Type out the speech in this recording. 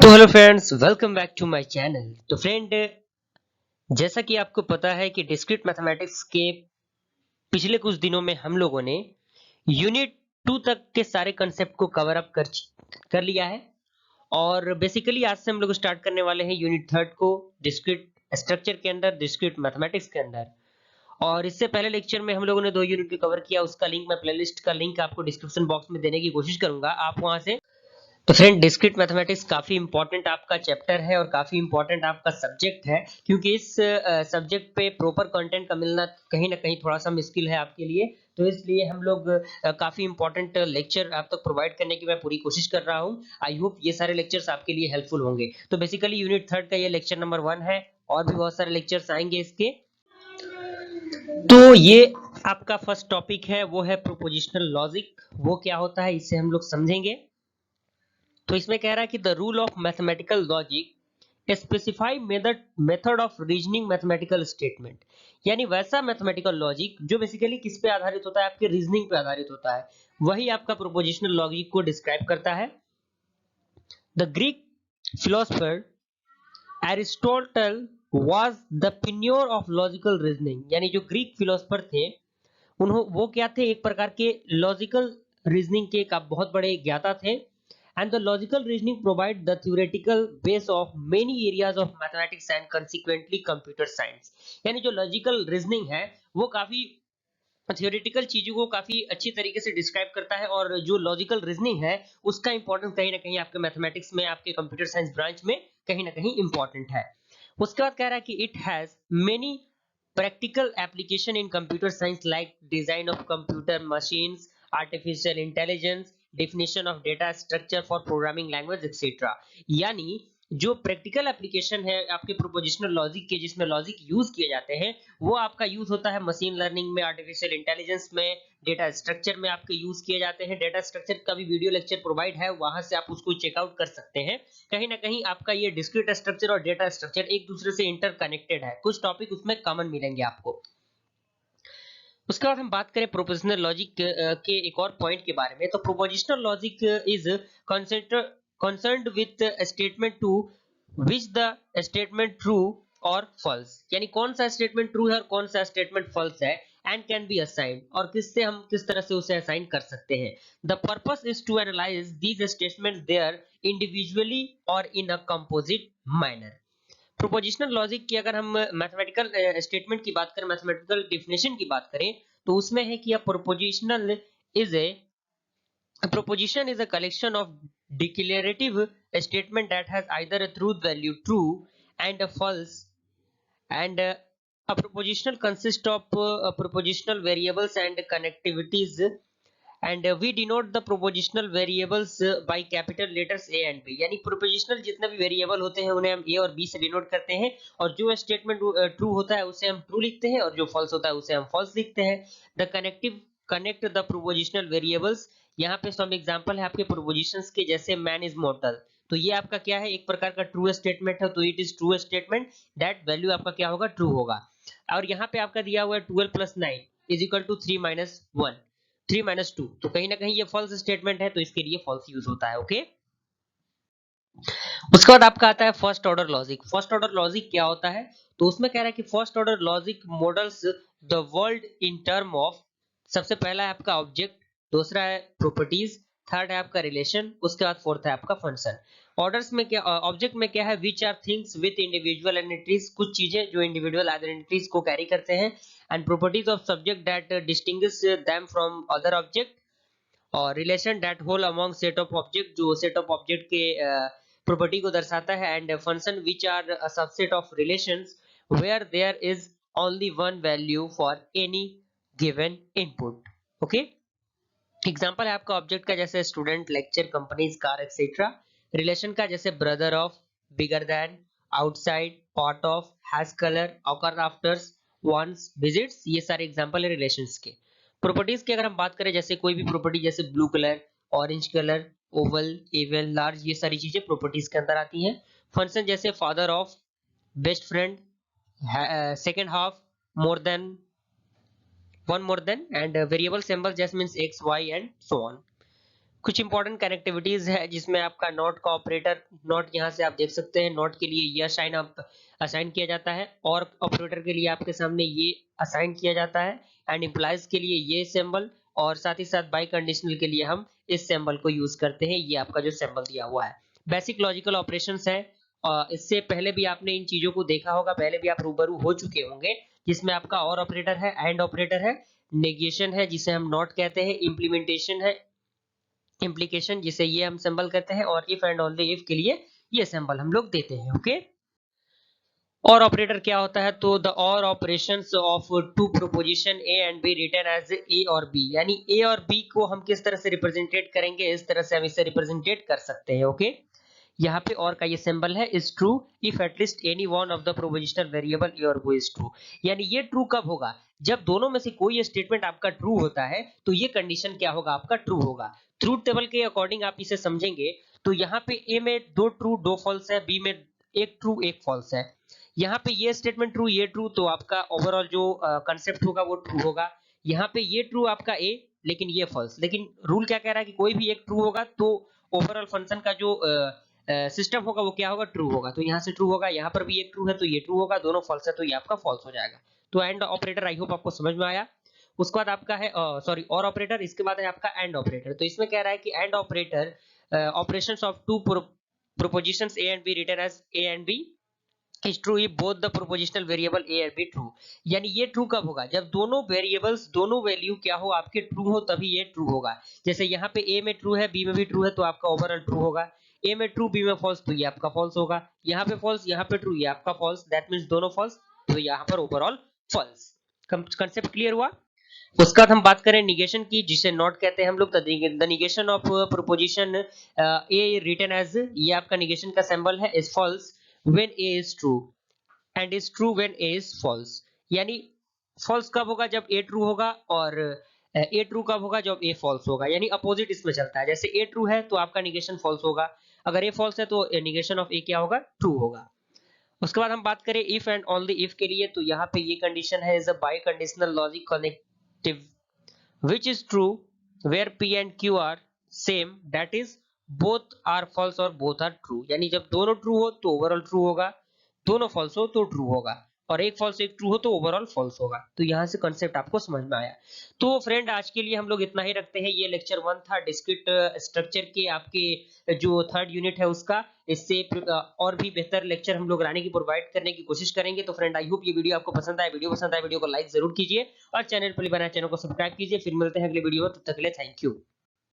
तो hello friends, welcome back to my channel. तो friend, जैसा कि आपको पता है कि डिस्क्रीट मैथमेटिक्स के पिछले कुछ दिनों में हम लोगों ने यूनिट 2 तक के सारे कंसेप्ट को कवर अप कर लिया है। और बेसिकली आज से हम लोग स्टार्ट करने वाले हैं यूनिट 3 को डिस्क्रीट स्ट्रक्चर के अंदर, डिस्क्रीट मैथमेटिक्स के अंदर। और इससे पहले लेक्चर में हम लोगों ने 2 यूनिट को कवर किया, उसका लिंक मैं प्लेलिस्ट का लिंक आपको डिस्क्रिप्शन बॉक्स में देने की कोशिश करूंगा, आप वहां से। तो फ्रेंड, डिस्क्रीट मैथमेटिक्स काफी इंपॉर्टेंट आपका चैप्टर है और काफी इंपॉर्टेंट आपका सब्जेक्ट है, क्योंकि इस सब्जेक्ट पे प्रॉपर कंटेंट का मिलना कहीं ना कहीं थोड़ा सा मुश्किल है आपके लिए। तो इसलिए हम लोग काफी इंपॉर्टेंट लेक्चर आप तक प्रोवाइड करने की मैं पूरी कोशिश कर रहा हूँ। आई होप ये सारे लेक्चर्स आपके लिए हेल्पफुल होंगे। तो बेसिकली यूनिट 3 का ये लेक्चर नंबर 1 है, और भी बहुत सारे लेक्चर्स आएंगे इसके। तो ये आपका फर्स्ट टॉपिक है, वो है प्रोपोजिशनल लॉजिक। वो क्या होता है इसे हम लोग समझेंगे। तो इसमें कह रहा है कि the rule of mathematical logic specify method of reasoning mathematical statement, यानी वैसा मैथमेटिकल लॉजिक जो बेसिकली किस पे आधारित होता है, आपके रीजनिंग पे आधारित होता है, वही आपका प्रोपोजिशनल लॉजिक को डिस्क्राइब करता है। The Greek philosopher Aristotle was the pioneer of logical reasoning, यानी जो ग्रीक फिलोसफर थे वो क्या थे, एक प्रकार के लॉजिकल रीजनिंग के का बहुत बड़े ज्ञाता थे। And the logical reasoning provide the theoretical base of many areas of mathematics and consequently computer science, यानी जो लॉजिकल रीजनिंग है वो काफी थ्योरेटिकल चीजों को काफी अच्छी तरीके से डिस्क्राइब करता है, और जो लॉजिकल रीजनिंग है उसका इंपॉर्टेंस कहीं ना कहीं आपके मैथमेटिक्स में, आपके कंप्यूटर साइंस ब्रांच में कहीं ना कहीं इंपॉर्टेंट है। उसके बाद कह रहा है कि it has many practical application in computer science like design of computer machines, artificial intelligence, definition of data structure for programming language etc. यानी जो प्रैक्टिकल एप्लीकेशन है आपके प्रोपोजिशनल लॉजिक के, जिसमें लॉजिक यूज किए जाते हैं, वो आपका यूज होता है मशीन लर्निंग में, आर्टिफिशियल इंटेलिजेंस में, डेटा स्ट्रक्चर में आपके यूज किए जाते हैं। डेटा स्ट्रक्चर का भी वीडियो लेक्चर प्रोवाइड है, वहां से आप उसको चेकआउट कर सकते हैं। कहीं ना कहीं आपका ये डिस्क्रीट स्ट्रक्चर और डेटा स्ट्रक्चर एक दूसरे से इंटरकनेक्टेड है, कुछ टॉपिक उसमें कॉमन मिलेंगे आपको। उसके बाद हम बात करें प्रोपोजिशनल लॉजिक के एक और पॉइंट के बारे में। तो propositional logic is concerned with statement to which the statement true और फॉल्स, यानी कौन सा स्टेटमेंट ट्रू है और कौन सा स्टेटमेंट फॉल्स है, एंड कैन बी असाइंड, और किससे हम किस तरह से उसे असाइन कर सकते हैं। The purpose is to analyse these statement there individually और in a composite manner. Propositional logic की अगर हम मैथमेटिकल स्टेटमेंट की बात करें, मैथमेटिकल डेफिनेशन की बात करें, तो उसमें है कि is a proposition is a collection of declarative statement that has either a truth value true and a false, and a propositional consists of propositional variables and connectivities, and we denote the propositional variables by capital letters a and b, यानी propositional जितने भी variable होते हैं उन्हें हम a और b से denote करते हैं, और जो स्टेटमेंट ट्रू होता है उसे हम ट्रू लिखते हैं, और जो फॉल्स होता है उसे हम फॉल्स लिखते हैं। The connect the prepositional variables, यहाँ पे सम एग्जांपल है आपके प्रोपोजिशंस के, जैसे मैन इज मॉर्टल, तो ये आपका क्या है, एक प्रकार का ट्रू स्टेटमेंट है, तो it is true statement, that value आपका क्या होगा, ट्रू होगा। और यहाँ पे आपका दिया हुआ है 12 + 9 इज इक्वल टू 3 - 1, 3 - 2, तो कहीं ना कहीं ये फॉल्स स्टेटमेंट है, तो इसके लिए फॉल्स यूज होता है। ओके, उसके बाद आपका आता है first order logic. First order logic क्या होता है, तो उसमें कह रहा है कि first order logic models the world in term of, सबसे पहला है आपका ऑब्जेक्ट, दूसरा है प्रॉपर्टीज, थर्ड है आपका रिलेशन, उसके बाद फोर्थ है आपका फंक्शन। ऑर्डर्स में क्या, ऑब्जेक्ट में क्या है, which are things with individual identities, कुछ चीजें जो इंडिविजुअल आइडेंटिटीज को कैरी करते हैं, and properties of subject that distinguish them from other object, और relation that hold among set of object, जो सेट ऑफ ऑब्जेक्ट के प्रॉपर्टी को दर्शाता है, and function which are a subset of relations where there is only one value for any given input. Okay, example है आपका object का, जैसे student, lecture, companies, car etcetera. Relation का जैसे brother of, bigger than, outside, part of, has colour, occur afters, once, visits, ये सारे example है relations के। प्रॉपर्टीज की अगर हम बात करें, जैसे कोई भी प्रॉपर्टी, जैसे blue colour, orange colour, oval, even, large, ये सारी चीजें प्रॉपर्टीज के अंदर आती हैं। फंक्शन जैसे father of, best friend, second half, more than, one more than, and variable symbols just means x y and so on. कुछ इंपॉर्टेंट कनेक्टिविटीज है जिसमें आपका नॉट का ऑपरेटर, नॉट यहाँ से आप देख सकते हैं, नॉट के लिए ये साइन आप असाइन किया जाता है, और ऑपरेटर के लिए आपके सामने ये असाइन किया जाता है, एंड इम्प्लाइज के लिए ये सिंबल, और साथ ही साथ बाई कंडीशनल के लिए हम इस सिंबल को यूज करते हैं। ये आपका जो सिंबल दिया हुआ है बेसिक लॉजिकल ऑपरेशंस है। इससे पहले भी आपने इन चीजों को देखा होगा, पहले भी आप रूबरू हो चुके होंगे, जिसमें आपका और ऑपरेटर है, एंड ऑपरेटर है, नेगेशन है जिसे हम नॉट कहते हैं, इम्प्लीमेंटेशन है, इम्प्लीकेशन जिसे ये हम सिंबल कहते हैं, और इफ एंड ओनली इफ के लिए ये सिंबल हम लोग देते हैं। ओके, और ऑपरेटर क्या होता है? तो द और operations of two proposition A and B written as A और बी, यानी ए और बी को हम किस तरह से रिप्रेजेंटेट करेंगे, इस तरह से हम इसे रिप्रेजेंटेट कर सकते हैं। ओके, यहाँ पे और का ये सिंबल है is true if at least any one of the propositional variable A और बी इज ट्रू, यानी ये ट्रू कब होगा? जब दोनों में से कोई स्टेटमेंट आपका ट्रू होता है, तो ये कंडीशन क्या होगा? आपका ट्रू होगा। ट्रूथ टेबल के अकॉर्डिंग आप इसे समझेंगे तो यहाँ पे ए में दो ट्रू दो फॉल्स है, बी में एक ट्रू एक फॉल्स है। यहाँ पे ये स्टेटमेंट ट्रू ये ट्रू, तो आपका ओवरऑल जो कंसेप्ट होगा वो ट्रू होगा। यहाँ पे ये ट्रू आपका ए, लेकिन ये फॉल्स, लेकिन रूल क्या कह रहा है कि कोई भी एक ट्रू होगा तो ओवरऑल फंक्शन का जो सिस्टम होगा वो क्या होगा? ट्रू होगा। तो यहाँ से ट्रू होगा, यहाँ पर भी एक ट्रू है तो ये ट्रू होगा, दोनों फॉल्स है तो ये आपका फॉल्स हो जाएगा। तो एंड ऑपरेटर आई होप आपको समझ में आया। उसके बाद आपका है सॉरी और ऑपरेटर, इसके बाद है आपका एंड ऑपरेटर। तो इसमें कह रहा है कि and operator operations of two propositions a and b written as a and b is true if both the propositional variable a and b true, यानी ये ट्रू कब होगा? जब दोनों वेरिएबल्स दोनों वैल्यू क्या हो? आपके ट्रू हो, तभी ये ट्रू होगा। जैसे यहाँ पे a में ट्रू है, b में भी ट्रू है, तो आपका ओवरऑल ट्रू होगा। a में ट्रू, b में फॉल्स, तो ये आपका फॉल्स होगा। यहाँ पे फॉल्स, यहाँ पे ट्रू, ये आपका फॉल्स, दैट मींस दोनों फॉल्स, तो यहाँ पर ओवरऑल फॉल्स। कंसेप्ट क्लियर हुआ? उसका बाद हम बात करें निगेशन की, जिसे नॉट कहते हैं हम लोग। The negation of proposition A written as, ये आपका निगेशन का सिंबल है, is false when A is true and is true when A is false, यानी फॉल्स कब होगा? जब ए ट्रू होगा, और ए ट्रू कब होगा? जब ए फॉल्स होगा, यानी अपोजिट इसमें चलता है। जैसे ए ट्रू है तो आपका निगेशन फॉल्स होगा, अगर ए फॉल्स है तो निगेशन ऑफ ए क्या होगा? ट्रू होगा। उसके बाद हम बात करें इफ एंड ओनली इफ के लिए, तो यहाँ पे ये कंडीशन है is a by conditional logic connective which is true where p and q are same, that is both are false और both are true, यानी जब दोनों ट्रू हो तो ओवरऑल ट्रू होगा, दोनों फॉल्स हो तो ट्रू होगा, और एक फॉल्स एक ट्रू हो तो ओवरऑल फॉल्स होगा। तो यहाँ से कॉन्सेप्ट आपको समझ में आया। तो फ्रेंड आज के लिए हम लोग इतना ही रखते हैं। ये लेक्चर 1 था डिस्क्रीट स्ट्रक्चर के आपके जो थर्ड यूनिट है उसका। इससे और भी बेहतर लेक्चर हम लोग लाने की प्रोवाइड करने की कोशिश करेंगे। तो फ्रेंड आई होप ये वीडियो आपको पसंद आए। वीडियो पसंद आए वीडियो को लाइक जरूर कीजिए, और चैनल पर बनाए चैनल को सब्सक्राइब कीजिए। फिर मिलते हैं अगले वीडियो में, तब तक के लिए थैंक यू।